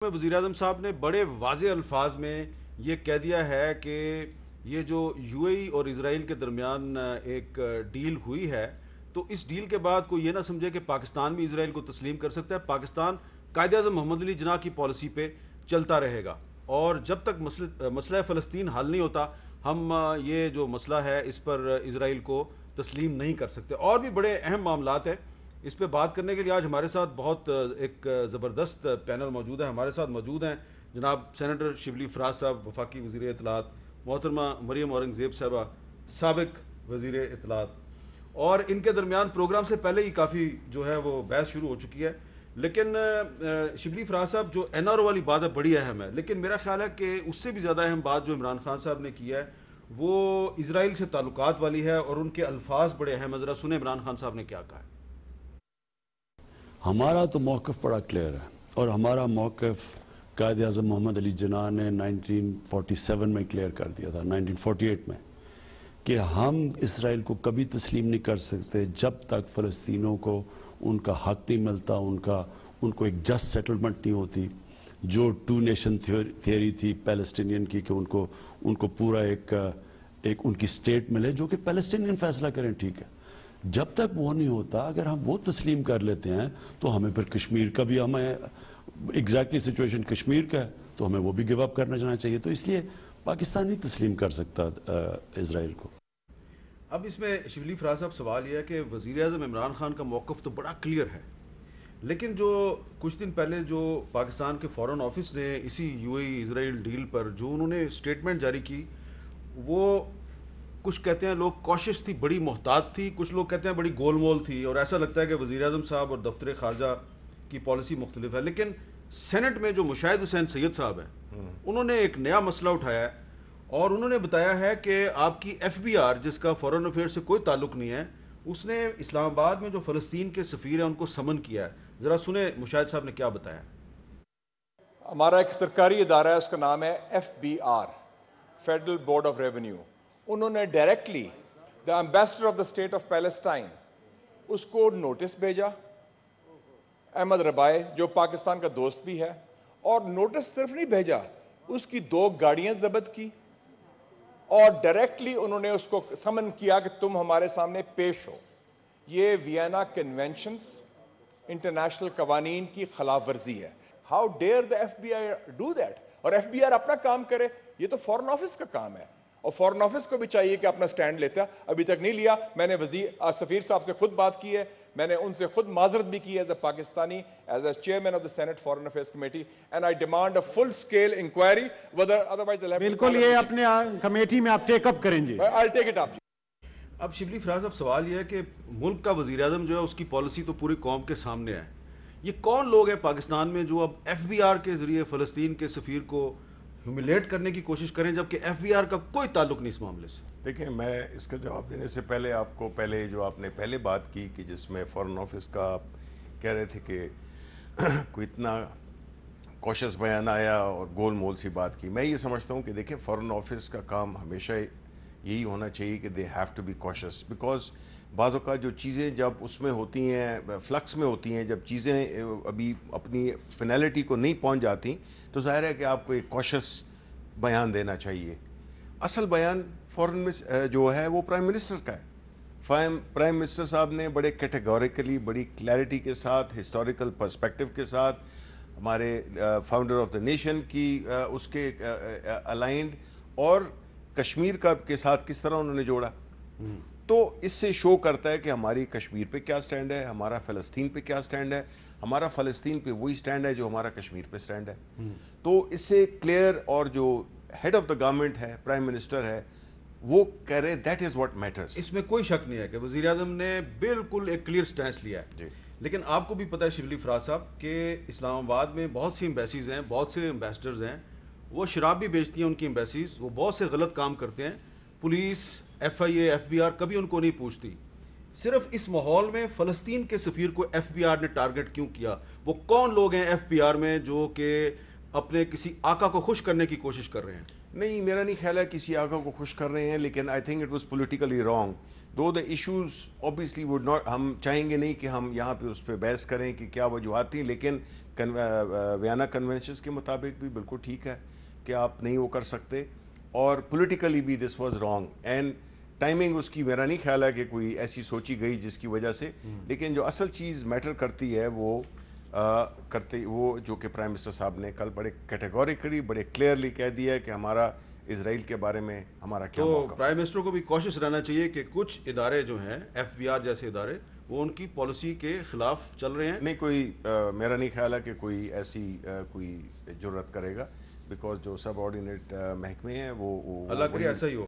وزیراعظم صاحب نے بڑے واضح الفاظ میں یہ کہہ دیا ہے کہ یہ جو یو اے ای اور اسرائیل کے درمیان ایک ڈیل ہوئی ہے تو اس ڈیل کے بعد کوئی یہ نہ سمجھے کہ پاکستان بھی اسرائیل کو تسلیم کر سکتا ہے. پاکستان قائد اعظم محمد علی جناح کی پالیسی پہ چلتا رہے گا اور جب تک مسئلہ فلسطین حل نہیں ہوتا ہم یہ جو مسئلہ ہے اس پر اسرائیل کو تسلیم نہیں کر سکتے. اور بھی بڑے اہم معاملات ہیں. اس پہ بات کرنے کے لیے آج ہمارے ساتھ بہت ایک زبردست پینل موجود ہے. ہمارے ساتھ موجود ہیں جناب سینیٹر شبلی فراز صاحب وفاقی وزیر اطلاعات, محترمہ مریم اورنگزیب صاحبہ سابق وزیر اطلاعات, اور ان کے درمیان پروگرام سے پہلے ہی کافی جو ہے وہ بحث شروع ہو چکی ہے. لیکن شبلی فراز صاحب جو این آر او والی بات ہے بڑی اہم ہے, لیکن میرا خیال ہے کہ اس سے بھی زیادہ اہم بات جو عمران خان صاحب نے کی ہے وہ اسرائیل سے تعلقات والی ہے اور ان کے الفاظ بڑے اہم ہیں. ذرا سنیں عمران خان صاحب نے کیا کہا ہے. ہمارا تو موقف بڑا کلیئر ہے اور ہمارا موقف قائد اعظم محمد علی جناح نے 1947 میں کلیئر کر دیا تھا, 1948 میں, کہ ہم اسرائیل کو کبھی تسلیم نہیں کر سکتے جب تک فلسطینیوں کو ان کا حق نہیں ملتا, ان کو ایک جسٹ سیٹلمنٹ نہیں ہوتی. جو ٹو نیشن تھیوری تھی پیلسٹینین کی کہ ان کو پورا ایک ان کی سٹیٹ ملے جو کہ پیلسٹینین فیصلہ کریں, ٹھیک ہے. جب تک وہ نہیں ہوتا, اگر ہم وہ تسلیم کر لیتے ہیں تو ہمیں پھر کشمیر کا بھی, ہمیں ایگزیکٹلی سچویشن کشمیر کا ہے تو ہمیں وہ بھی گیو اپ کرنا جانا چاہیے. تو اس لیے پاکستان نہیں تسلیم کر سکتا اسرائیل کو. اب اس میں شبلی فراز صاحب سوال یہ ہے کہ وزیر اعظم عمران خان کا موقف تو بڑا کلیئر ہے, لیکن جو کچھ دن پہلے جو پاکستان کے فارن آفس نے اسی you a E Israel deal پر جو انہوں نے اسٹیٹمنٹ جاری کی, وہ کچھ کہتے ہیں لوگ کوشش تھی, بڑی محتاط تھی, کچھ لوگ کہتے ہیں بڑی گول مول تھی, اور ایسا لگتا ہے کہ وزیر اعظم صاحب اور دفتر خارجہ کی پالیسی مختلف ہے. لیکن سینٹ میں جو مشاہد حسین سید صاحب ہیں انہوں نے ایک نیا مسئلہ اٹھایا ہے اور انہوں نے بتایا ہے کہ آپ کی ایف بی آر, جس کا فارن افیئر سے کوئی تعلق نہیں ہے, اس نے اسلام آباد میں جو فلسطین کے سفیر ہیں ان کو سمن کیا ہے. ذرا سنیں مشاہد صاحب نے کیا بتایا. ہمارا ایک سرکاری ادارہ ہے, اس کا نام ہے F B R, Federal Board of Revenue. انہوں نے directly the ambassador of the state of Palestine اس کو نوٹس بھیجا, احمد ربائے جو پاکستان کا دوست بھی ہے, اور نوٹس صرف نہیں بھیجا, اس کی 2 گاڑیاں ضبط کی اور ڈائریکٹلی انہوں نے اس کو سمن کیا کہ تم ہمارے سامنے پیش ہو. یہ وینا کنونشنز, انٹرنیشنل قوانین کی خلاف ورزی ہے. How dare the F B I do that. اور ایف بی آر اپنا کام کرے, یہ تو فارن آفس کا کام ہے, اور فارن آفس کو بھی چاہیے کہ اپنا سٹینڈ لیتا. ابھی تک نہیں لیا. میں نے سفیر صاحب سے خود بات کی ہے, میں نے ان سے خود معذرت بھی کی as a Pakistani, as a chairman of the senate foreign affairs committee, and I demand a full scale inquiry whether otherwise بالکل یہ اپنے کمیٹی میں آپ ٹیک اپ کریں جی. I'll take it up. اب شبلی فراز صاحب سوال یہ ہے کہ ملک کا وزیر اعظم جو ہے اس کی پالیسی تو پوری قوم کے سامنے ہے. یہ کون لوگ ہیں پاکستان میں جو اب ایف بی آر کے ذریعے فلسطین کے سفیر کو ہیوملیٹ کرنے کی کوشش کریں, جبکہ ایف بی آر کا کوئی تعلق نہیں اس معاملے سے. دیکھیں, میں اس کا جواب دینے سے پہلے آپ کو جو آپ نے پہلے بات کی کہ جس میں فارن آفس کا آپ کہہ رہے تھے کہ کوئی اتنا کوشش بیان آیا اور گول مول سی بات کی, میں یہ سمجھتا ہوں کہ دیکھیں فارن آفس کا کام ہمیشہ یہی ہونا چاہیے کہ دے ہیو ٹو بی کوشش, بیکاز بعض اوقات جو چیزیں جب اس میں ہوتی ہیں, فلکس میں ہوتی ہیں, جب چیزیں ابھی اپنی فنیلٹی کو نہیں پہنچ جاتی تو ظاہر ہے کہ آپ کو ایک کوشش بیان دینا چاہیے. اصل بیان فورن جو ہے وہ پرائم منسٹر کا ہے. پرائم منسٹر صاحب نے بڑے کیٹیگوریکلی, بڑی کلیئرٹی کے ساتھ, ہسٹوریکل پرسپیکٹو کے ساتھ ہمارے فاؤنڈر آف دا نیشن کی اس کے الائنڈ اور کشمیر کے ساتھ کس طرح انہوں نے جوڑا, تو اس سے شو کرتا ہے کہ ہماری کشمیر پہ کیا سٹینڈ ہے, ہمارا فلسطین پہ کیا سٹینڈ ہے. ہمارا فلسطین پہ وہی سٹینڈ ہے جو ہمارا کشمیر پہ سٹینڈ ہے. تو اس سے کلیئر, اور جو ہیڈ آف دا گورنمنٹ ہے, پرائم منسٹر ہے, وہ کہہ رہے دیٹ از واٹ میٹرز. اس میں کوئی شک نہیں ہے کہ وزیر اعظم نے بالکل ایک کلیئر سٹینس لیا ہے. لیکن آپ کو بھی پتہ ہے شبلی فراز صاحب کہ اسلام آباد میں بہت سی ایمبیسیز ہیں, بہت سے ایمبیسڈرز ہیں, وہ شراب بھی بیچتی ہیں ان کی ایمبیسیز, وہ بہت سے غلط کام کرتے ہیں. Police, F I A, F B R کبھی ان کو نہیں پوچھتی. صرف اس ماحول میں فلسطین کے سفیر کو ایف بی آر نے ٹارگٹ کیوں کیا؟ وہ کون لوگ ہیں ایف بی آر میں جو کہ اپنے کسی آقا کو خوش کرنے کی کوشش کر رہے ہیں؟ نہیں، میرا نہیں خیال ہے کسی آقا کو خوش کر رہے ہیں، لیکن I think it was politically wrong. Do the issues obviously would not, ہم چاہیں گے نہیں کہ ہم یہاں پہ اس پہ بحث کریں کہ کیا وجوہات تھیں، لیکن ویانا کنونشنز کے مطابق بھی بالکل ٹھیک ہے کہ آپ نہیں وہ کر سکتے، اور پولیٹیکلی بھی this was wrong. And timing اس کی میرا نہیں خیال ہے کہ کوئی ایسی سوچی گئی جس کی وجہ سے، لیکن جو اصل چیز میٹر کرتی ہے وہ وہ جو کہ پرائم منسٹر صاحب نے کل بڑے کیٹیگوریکلی بڑے کلیئرلی کہہ دیا ہے کہ ہمارا اسرائیل کے بارے میں ہمارا کیا تو موقف ہے. پرائم منسٹر کو بھی کوشش رہنا چاہیے کہ کچھ ادارے جو ہیں FBI جیسے ادارے وہ ان کی پالیسی کے خلاف چل رہے ہیں. نہیں، کوئی میرا نہیں خیال ہے کہ کوئی ایسی کوئی جرت کرے گا، بیکاز جو سب آرڈینیٹ محکمے ہیں وہ اللہ کرے ایسا ہی ہو.